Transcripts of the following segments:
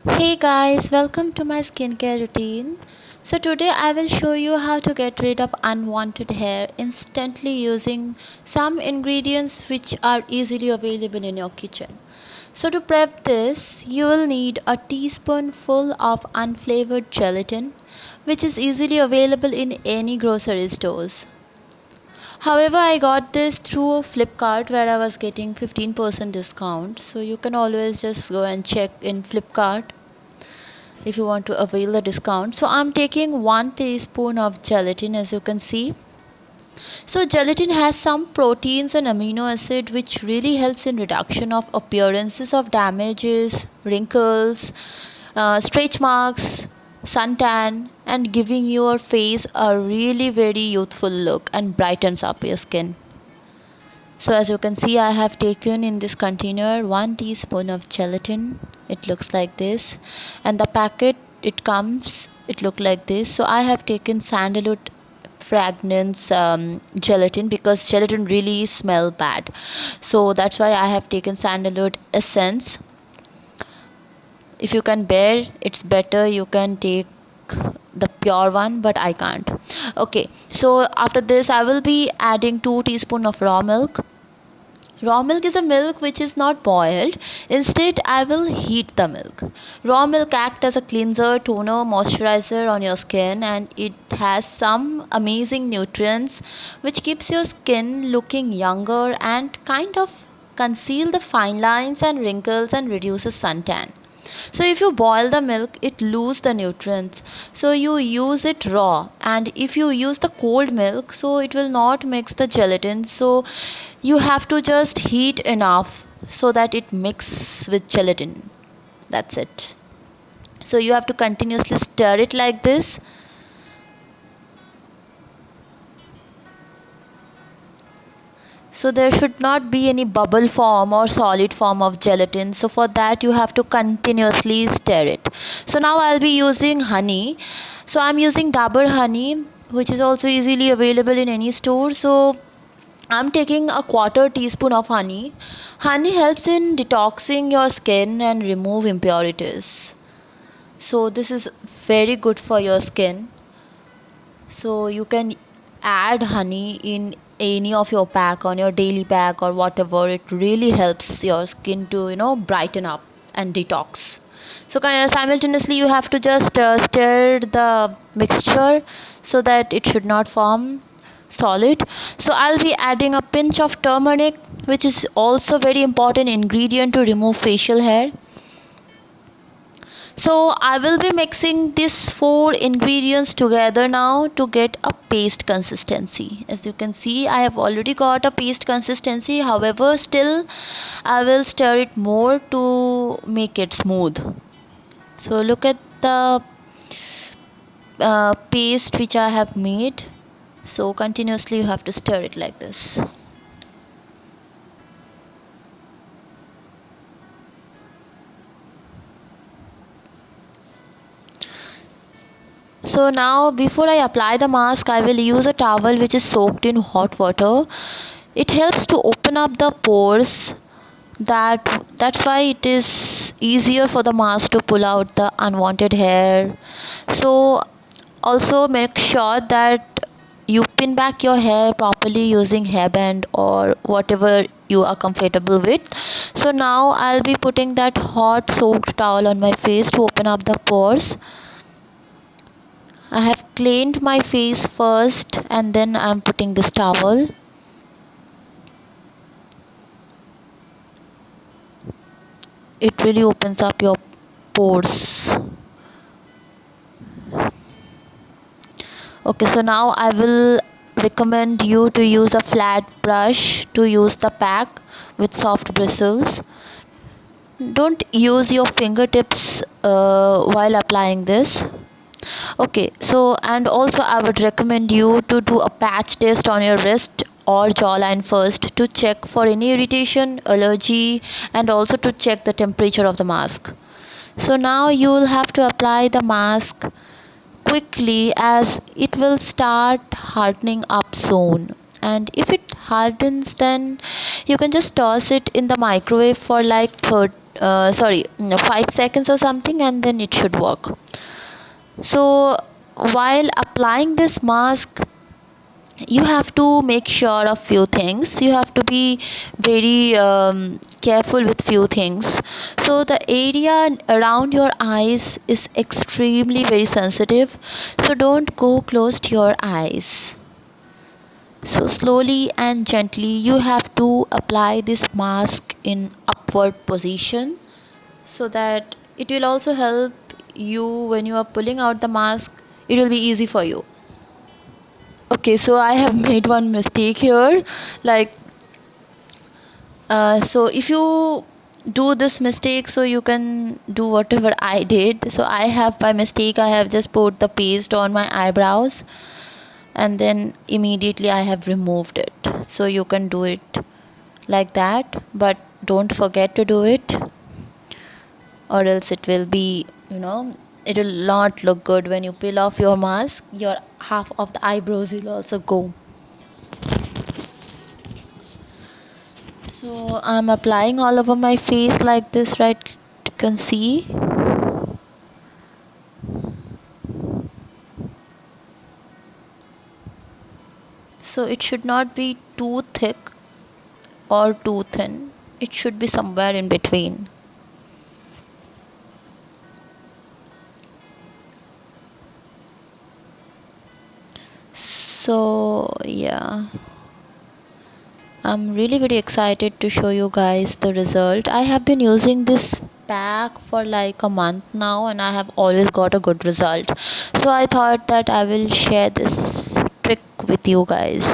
Hey guys, welcome to my skincare routine. So today I will show you how to get rid of unwanted hair instantly using some ingredients which are easily available in your kitchen. So to prep this, you will need a teaspoonful of unflavored gelatin which is easily available in any grocery stores. However, I got this through Flipkart where I was getting 15% discount. So you can always just go and check in Flipkart if you want to avail the discount. So I'm taking 1 teaspoon of gelatin, as you can see. So gelatin has some proteins and amino acid which really helps in reduction of appearances of damages, wrinkles, stretch marks, suntan, and giving your face a really very youthful look and brightens up your skin. So as you can see, I have taken in this container 1 teaspoon of gelatin. It looks like this, and the packet it look like this. So I have taken sandalwood fragrance gelatin because gelatin really smell bad. So that's why I have taken sandalwood essence. If you can bear, it's better you can take the pure one, but I can't. Okay, so after this I will be adding 2 teaspoon of raw milk. Raw milk is a milk which is not boiled. Instead, I will heat the milk. Raw milk acts as a cleanser, toner, moisturizer on your skin, and it has some amazing nutrients which keeps your skin looking younger and kind of conceal the fine lines and wrinkles and reduces suntan. So if you boil the milk, it loses the nutrients. So you use it raw, and if you use the cold milk, so it will not mix the gelatin. So you have to just heat enough so that it mix with gelatin. That's it. So you have to continuously stir it like this. So there should not be any bubble form or solid form of gelatin. So for that you have to continuously stir it. So now I'll be using honey. So I'm using Dabur honey, which is also easily available in any store. So I'm taking a quarter teaspoon of honey. Honey helps in detoxing your skin and remove impurities. So this is very good for your skin. So you can add honey in any of your pack, on your daily pack or whatever. It really helps your skin to brighten up and detox. So simultaneously you have to just stir the mixture so that it should not form solid. So I'll be adding a pinch of turmeric, which is also very important ingredient to remove facial hair. So I will be mixing these 4 ingredients together now to get a paste consistency. As you can see, I have already got a paste consistency. However, still I will stir it more to make it smooth. So look at the paste which I have made. So continuously you have to stir it like this. So now before I apply the mask, I will use a towel which is soaked in hot water. It helps to open up the pores. That's why it is easier for the mask to pull out the unwanted hair. So also make sure that you pin back your hair properly using hairband or whatever you are comfortable with. So now I'll be putting that hot soaked towel on my face to open up the pores. I have cleaned my face first and then I'm putting this towel. It really opens up your pores. Okay, so now I will recommend you to use a flat brush to use the pack with soft bristles. Don't use your fingertips while applying this. Okay, so and also I would recommend you to do a patch test on your wrist or jawline first to check for any irritation, allergy, and also to check the temperature of the mask. So now you will have to apply the mask quickly as it will start hardening up soon. And if it hardens, then you can just toss it in the microwave for like sorry, 5 seconds or something, and then it should work. So while applying this mask, you have to make sure of few things. You have to be very careful with few things. So the area around your eyes is extremely very sensitive, so don't go close to your eyes. So slowly and gently you have to apply this mask in upward position, so that it will also help you when you are pulling out the mask. It will be easy for you. Okay, so I have made one mistake here. Like, so if you do this mistake, so you can do whatever I did. So I have, by mistake, I have just put the paste on my eyebrows, and then immediately I have removed it. So you can do it like that, but don't forget to do it, or else it will be, it will not look good. When you peel off your mask, your half of the eyebrows will also go. So I'm applying all over my face like this, right? You can see. So it should not be too thick or too thin. It should be somewhere in between. So yeah, I'm really very excited to show you guys the result. I have been using this pack for like a month now, and I have always got a good result. So I thought that I will share this trick with you guys.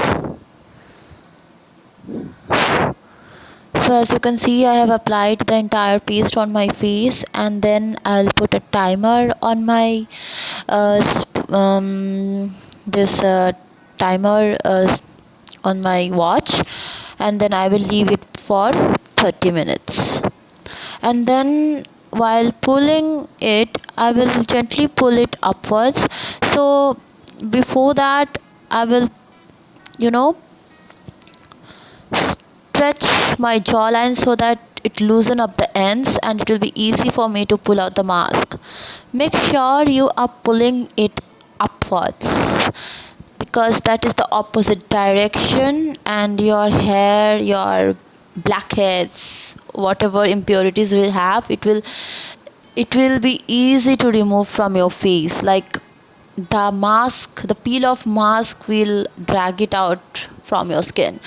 So as you can see, I have applied the entire paste on my face, and then I'll put a timer on my this timer on my watch, and then I will leave it for 30 minutes. And then while pulling it, I will gently pull it upwards. So before that, I will, you know, stretch my jawline so that it loosen up the ends, and it will be easy for me to pull out the mask. Make sure you are pulling it upwards, because that is the opposite direction, and your hair, your blackheads, whatever impurities will have, it will be easy to remove from your face. Like, the peel off mask will drag it out from your skin.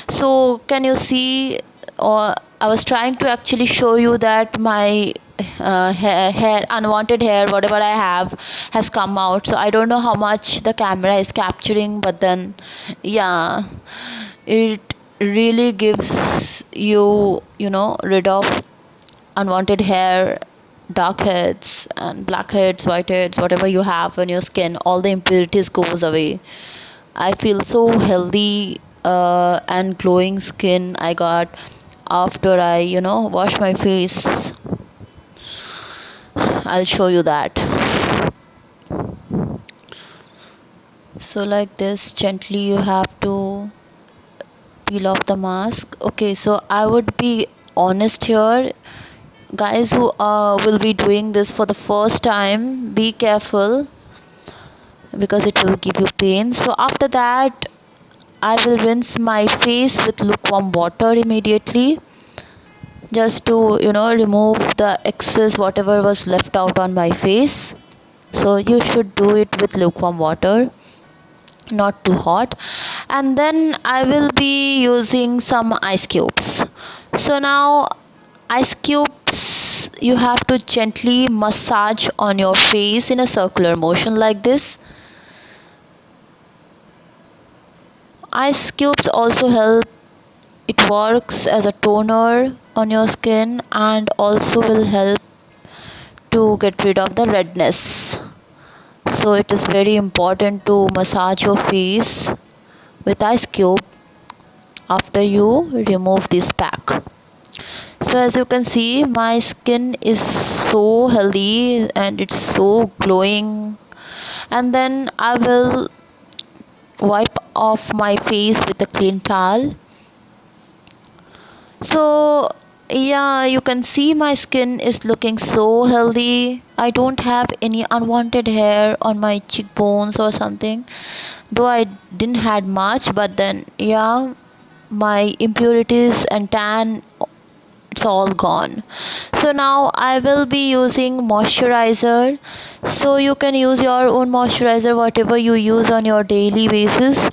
So can you see, or I was trying to actually show you that my hair, unwanted hair, whatever I have, has come out. So I don't know how much the camera is capturing, but then yeah, it really gives you, rid of unwanted hair, dark heads and black heads, white heads, whatever you have on your skin. All the impurities goes away. I feel so healthy and glowing skin I got after I wash my face. I'll show you that. So like this, gently you have to peel off the mask. Okay, so I would be honest here, guys who will be doing this for the first time, be careful, because it will give you pain. So after that, I will rinse my face with lukewarm water immediately, just to remove the excess whatever was left out on my face. So you should do it with lukewarm water, not too hot. And then I will be using some ice cubes. So now, ice cubes, you have to gently massage on your face in a circular motion like this. Ice cubes also help, it works as a toner on your skin, and also will help to get rid of the redness. So it is very important to massage your face with ice cube after you remove this pack. So as you can see, my skin is so healthy and it's so glowing. And then I will wipe off my face with a clean towel. So Yeah, you can see my skin is looking so healthy. I don't have any unwanted hair on my cheekbones or something. Though I didn't had much, but then yeah, my impurities and tan, it's all gone. So now I will be using moisturizer. So you can use your own moisturizer, whatever you use on your daily basis.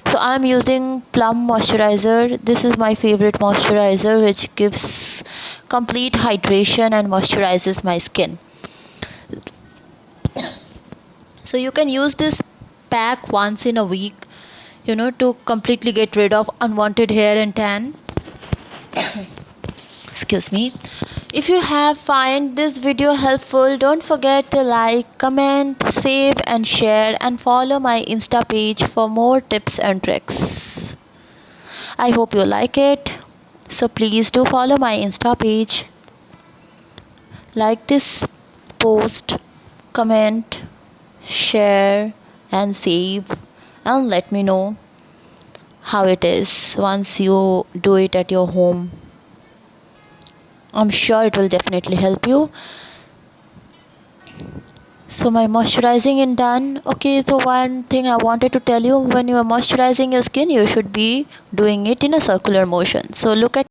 So I'm using Plum moisturizer. This is my favorite moisturizer, which gives complete hydration and moisturizes my skin. So you can use this pack once in a week, to completely get rid of unwanted hair and tan. Excuse me. If you have find this video helpful, don't forget to like, comment, save and share, and follow my Insta page for more tips and tricks. I hope you like it. So please do follow my Insta page. Like this post, comment, share and save, and let me know how it is once you do it at your home. I'm sure it will definitely help you. So my moisturizing is done. Okay, so one thing I wanted to tell you, when you are moisturizing your skin, you should be doing it in a circular motion. So look at